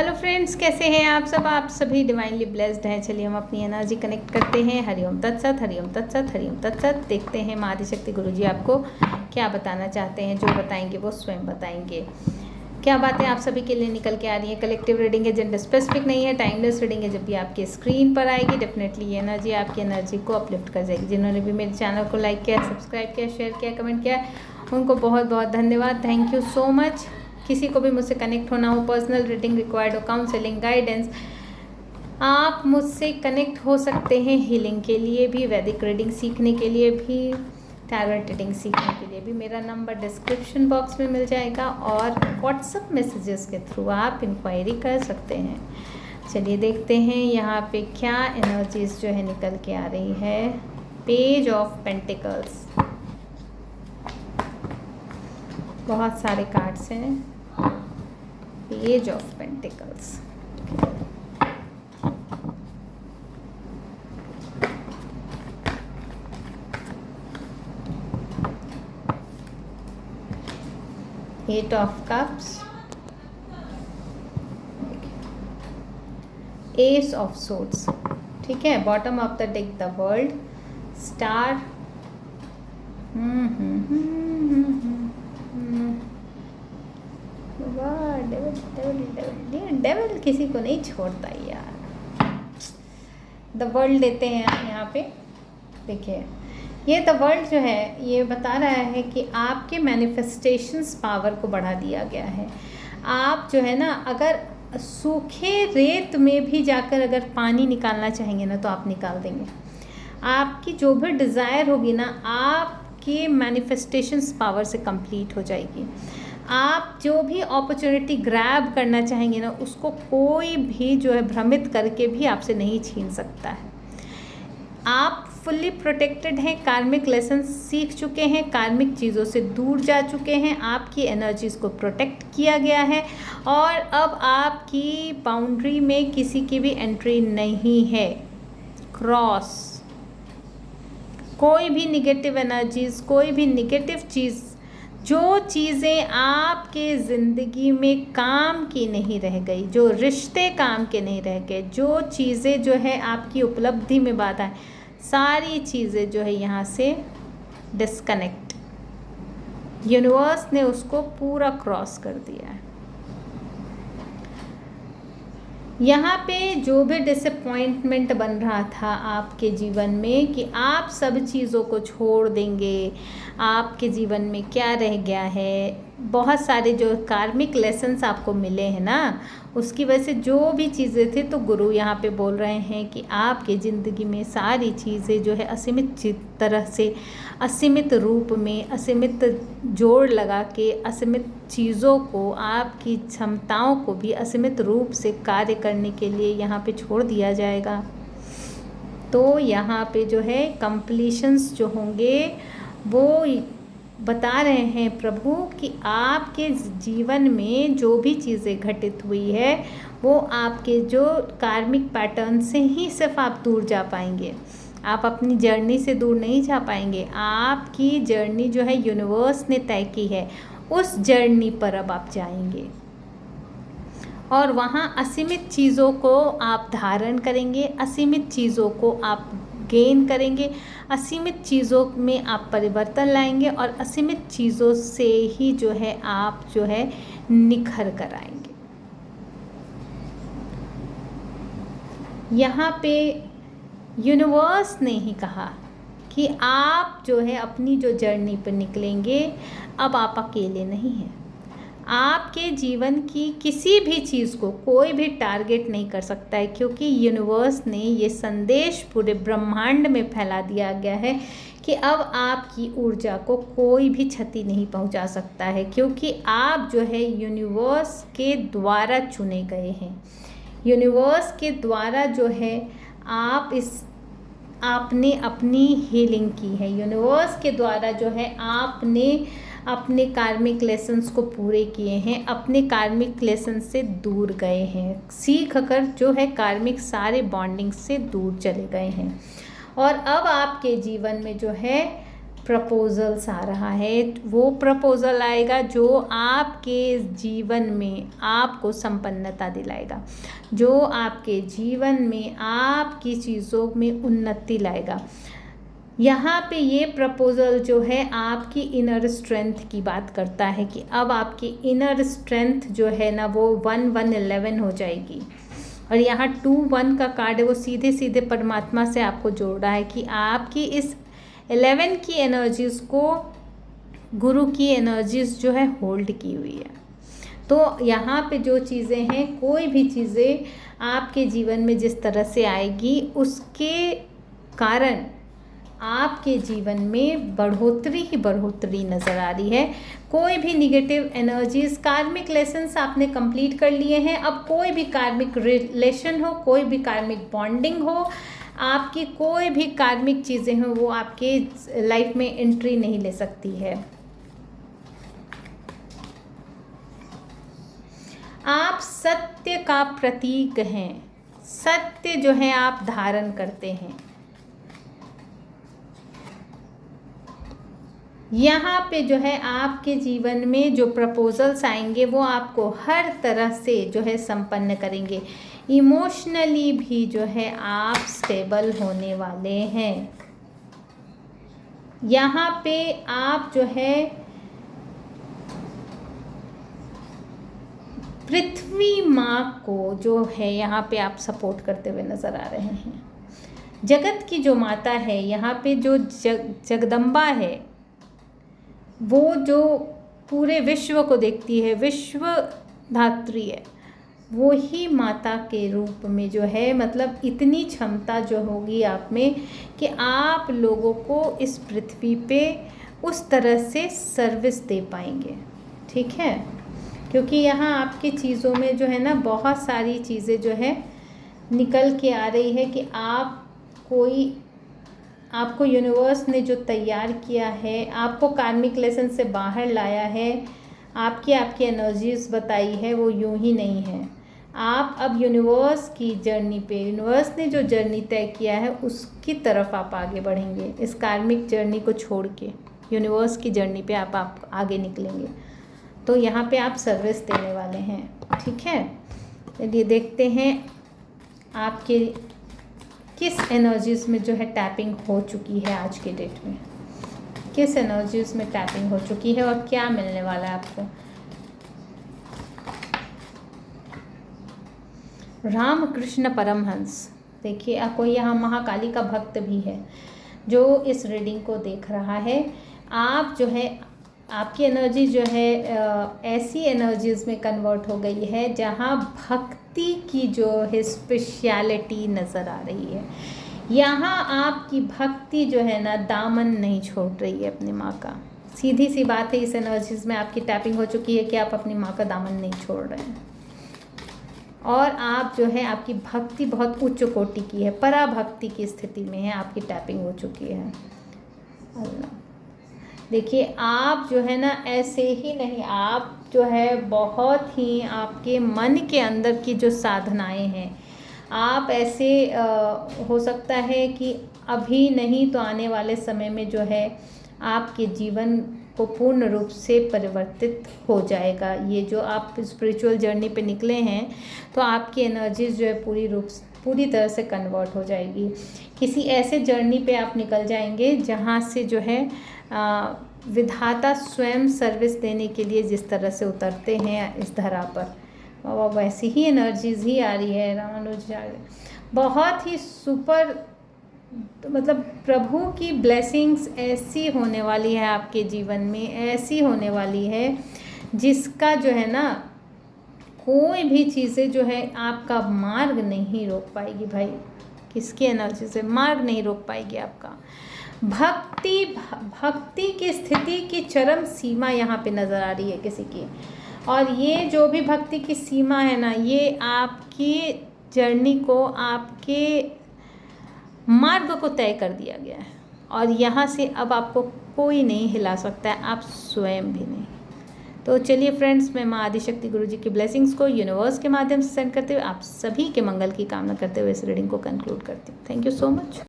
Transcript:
Hello friends, कैसे हैं आप सभी डिवाइनली ब्लेस्ड हैं। चलिए हम अपनी एनर्जी कनेक्ट करते हैं। हरिओम तत्सत, हरिओम तत्सत, हरिओम तत्सत। देखते हैं महाआदिशक्ति गुरुजी आपको क्या बताना चाहते हैं। जो बताएंगे वो स्वयं बताएंगे। क्या बातें आप सभी के लिए निकल के आ रही हैं। कलेक्टिव रीडिंग है, जेंडर स्पेसिफिक नहीं है, टाइमलेस रीडिंग है। जब भी आपके स्क्रीन पर आएगी डेफिनेटली ये एनर्जी आपकी एनर्जी को अपलिफ्ट कर जाएगी। जिन्होंने भी मेरे चैनल को लाइक किया, सब्सक्राइब किया, शेयर किया, कमेंट किया, उनको बहुत बहुत धन्यवाद। Thank you so much. किसी को भी मुझसे कनेक्ट होना हो, पर्सनल रीडिंग रिक्वायर्ड हो, काउंसलिंग, गाइडेंस, आप मुझसे कनेक्ट हो सकते हैं। हीलिंग के लिए भी, वैदिक रीडिंग सीखने के लिए भी, टैरोट रीडिंग सीखने के लिए भी मेरा नंबर डिस्क्रिप्शन बॉक्स में मिल जाएगा और व्हाट्सएप मैसेजेस के थ्रू आप इंक्वायरी कर सकते हैं। चलिए देखते हैं यहाँ पे क्या एनर्जीज जो है निकल के आ रही है। पेज ऑफ पेंटिकल्स, बहुत सारे कार्ड्स हैं। Page of pentacles, eight of cups, ace of swords, ठीक है। Bottom of the deck the world, star, devil किसी को नहीं छोड़ता यार। द वर्ल्ड लेते हैं यहाँ पे। देखिए ये द वर्ल्ड जो है ये बता रहा है कि आपके मैनिफेस्टेशंस पावर को बढ़ा दिया गया है। आप जो है ना, अगर सूखे रेत में भी जाकर अगर पानी निकालना चाहेंगे ना तो आप निकाल देंगे। आपकी जो भी डिज़ायर होगी ना, आपके मैनिफेस्टेशंस पावर से कंप्लीट हो जाएगी। आप जो भी अपॉर्चुनिटी ग्रैब करना चाहेंगे ना, उसको कोई भी जो है भ्रमित करके भी आपसे नहीं छीन सकता है। आप फुल्ली प्रोटेक्टेड हैं, कार्मिक लेसन सीख चुके हैं, कार्मिक चीज़ों से दूर जा चुके हैं, आपकी एनर्जीज़ को प्रोटेक्ट किया गया है और अब आपकी बाउंड्री में किसी की भी एंट्री नहीं है। क्रॉस, कोई भी निगेटिव एनर्जीज़, कोई भी निगेटिव चीज़, जो चीज़ें आपके ज़िंदगी में काम की नहीं रह गई, जो रिश्ते काम के नहीं रह गए, जो चीज़ें जो है आपकी उपलब्धि में बाधा है, सारी चीज़ें जो है यहाँ से डिस्कनेक्ट, यूनिवर्स ने उसको पूरा क्रॉस कर दिया है। यहाँ पे जो भी डिसअपॉइंटमेंट बन रहा था आपके जीवन में कि आप सब चीज़ों को छोड़ देंगे, आपके जीवन में क्या रह गया है, बहुत सारे जो कार्मिक लेसन्स आपको मिले हैं ना, उसकी वजह से जो भी चीज़ें थी, तो गुरु यहाँ पे बोल रहे हैं कि आपके ज़िंदगी में सारी चीज़ें जो है असीमित तरह से, असीमित रूप में, असीमित जोड़ लगा के, असीमित चीज़ों को, आपकी क्षमताओं को भी असीमित रूप से कार्य करने के लिए यहाँ पे छोड़ दिया जाएगा। तो यहाँ पे जो है कंप्लीशंस जो होंगे वो बता रहे हैं प्रभु कि आपके जीवन में जो भी चीज़ें घटित हुई है वो आपके जो कार्मिक पैटर्न से ही सिर्फ आप दूर जा पाएंगे। आप अपनी जर्नी से दूर नहीं जा पाएंगे। आपकी जर्नी जो है यूनिवर्स ने तय की है, उस जर्नी पर अब आप जाएंगे और वहाँ असीमित चीज़ों को आप धारण करेंगे, असीमित चीज़ों को आप गेन करेंगे, असीमित चीज़ों में आप परिवर्तन लाएंगे और असीमित चीज़ों से ही जो है आप जो है निखर कर आएंगे। यहाँ पे यूनिवर्स ने ही कहा कि आप जो है अपनी जो जर्नी पर निकलेंगे, अब आप अकेले नहीं हैं। आपके जीवन की किसी भी चीज़ को कोई भी टारगेट नहीं कर सकता है, क्योंकि यूनिवर्स ने ये संदेश पूरे ब्रह्मांड में फैला दिया गया है कि अब आपकी ऊर्जा को कोई भी क्षति नहीं पहुंचा सकता है, क्योंकि आप जो है यूनिवर्स के द्वारा चुने गए हैं। यूनिवर्स के द्वारा जो है आपने अपनी हीलिंग की है। यूनिवर्स के द्वारा जो है आपने अपने कार्मिक लेसन्स को पूरे किए हैं, अपने कार्मिक लेसन से दूर गए हैं, सीख कर जो है कार्मिक सारे बॉन्डिंग से दूर चले गए हैं। और अब आपके जीवन में जो है प्रपोजल्स आ रहा है। वो प्रपोजल आएगा जो आपके जीवन में आपको संपन्नता दिलाएगा, जो आपके जीवन में आपकी चीज़ों में उन्नति लाएगा। यहाँ पे ये प्रपोजल जो है आपकी इनर स्ट्रेंथ की बात करता है कि अब आपकी इनर स्ट्रेंथ जो है ना वो 1-1-11 हो जाएगी। और यहाँ 2-1 का कार्ड है, वो सीधे सीधे परमात्मा से आपको जोड़ रहा है कि आपकी इस 11 की एनर्जीज़ को गुरु की एनर्जीज़ जो है होल्ड की हुई है। तो यहाँ पे जो चीज़ें हैं, कोई भी चीज़ें आपके जीवन में जिस तरह से आएगी उसके कारण आपके जीवन में बढ़ोतरी ही बढ़ोतरी नज़र आ रही है। कोई भी निगेटिव एनर्जीज, कार्मिक लेसन्स आपने कंप्लीट कर लिए हैं। अब कोई भी कार्मिक रिलेशन हो, कोई भी कार्मिक बॉन्डिंग हो, आपकी कोई भी कार्मिक चीज़ें हों, वो आपके लाइफ में एंट्री नहीं ले सकती है। आप सत्य का प्रतीक हैं। सत्य जो है आप धारण करते हैं। यहाँ पे जो है आपके जीवन में जो प्रपोजल्स आएंगे वो आपको हर तरह से जो है संपन्न करेंगे। इमोशनली भी जो है आप स्टेबल होने वाले हैं। यहाँ पे आप जो है पृथ्वी माँ को जो है यहाँ पे आप सपोर्ट करते हुए नज़र आ रहे हैं। जगत की जो माता है, यहाँ पे जो जगदम्बा है, वो जो पूरे विश्व को देखती है, विश्व धात्री है, वो ही माता के रूप में जो है, मतलब इतनी क्षमता जो होगी आप में कि आप लोगों को इस पृथ्वी पे उस तरह से सर्विस दे पाएंगे। ठीक है, क्योंकि यहाँ आपकी चीज़ों में जो है ना बहुत सारी चीज़ें जो है निकल के आ रही है कि आपको यूनिवर्स ने जो तैयार किया है, आपको कार्मिक लेसन से बाहर लाया है, आपकी एनर्जीज बताई है, वो यूं ही नहीं है। आप अब यूनिवर्स की जर्नी पे, यूनिवर्स ने जो जर्नी तय किया है उसकी तरफ आप आगे बढ़ेंगे। इस कार्मिक जर्नी को छोड़ के यूनिवर्स की जर्नी पे आप आगे निकलेंगे। तो यहाँ पे आप सर्विस देने वाले हैं। ठीक है, चलिए देखते हैं आपके किस एनर्जीज़ में जो है टैपिंग हो चुकी है। आज के डेट में किस एनर्जीज़ में टैपिंग हो चुकी है और क्या मिलने वाला है आपको। रामकृष्ण परमहंस, देखिए कोई यहाँ महाकाली का भक्त भी है जो इस रीडिंग को देख रहा है। आप जो है, आपकी एनर्जी जो है ऐसी एनर्जीज़ में कन्वर्ट हो गई है जहाँ भक्ति की जो है स्पेशलिटी नज़र आ रही है। यहाँ आपकी भक्ति जो है ना दामन नहीं छोड़ रही है अपनी माँ का। सीधी सी बात है, इस एनर्जीज़ में आपकी टैपिंग हो चुकी है कि आप अपनी माँ का दामन नहीं छोड़ रहे हैं। और आप जो है, आपकी भक्ति बहुत उच्च कोटि की है, पराभक्ति की स्थिति में है, आपकी टैपिंग हो चुकी है। अल्लाह, देखिए आप जो है ना ऐसे ही नहीं, आप जो है बहुत ही आपके मन के अंदर की जो साधनाएं हैं, आप ऐसे हो सकता है कि अभी नहीं तो आने वाले समय में जो है आपके जीवन को पूर्ण रूप से परिवर्तित हो जाएगा। ये जो आप स्पिरिचुअल जर्नी पे निकले हैं तो आपकी एनर्जीज जो है पूरी तरह से कन्वर्ट हो जाएगी। किसी ऐसे जर्नी पे आप निकल जाएंगे जहाँ से जो है विधाता स्वयं सर्विस देने के लिए जिस तरह से उतरते हैं इस धरा पर, वैसी ही एनर्जीज ही आ रही है। रामानुजाचार्य बहुत ही सुपर, मतलब प्रभु की ब्लेसिंग्स ऐसी होने वाली है आपके जीवन में, ऐसी होने वाली है जिसका जो है ना कोई भी चीज़ें जो है आपका मार्ग नहीं रोक पाएगी। भाई किसकी एनर्जी से मार्ग नहीं रोक पाएगी आपका। भक्ति की स्थिति की चरम सीमा यहाँ पे नज़र आ रही है किसी की, और ये जो भी भक्ति की सीमा है ना, ये आपकी जर्नी को, आपके मार्ग को तय कर दिया गया है और यहाँ से अब आपको कोई नहीं हिला सकता है, आप स्वयं भी नहीं। तो चलिए फ्रेंड्स, मैं माँ आदिशक्ति गुरु जी की ब्लेसिंग्स को यूनिवर्स के माध्यम से सेंड करते हुए आप सभी के मंगल की कामना करते हुए इस रीडिंग को कंक्लूड करती हूँ। Thank you so much.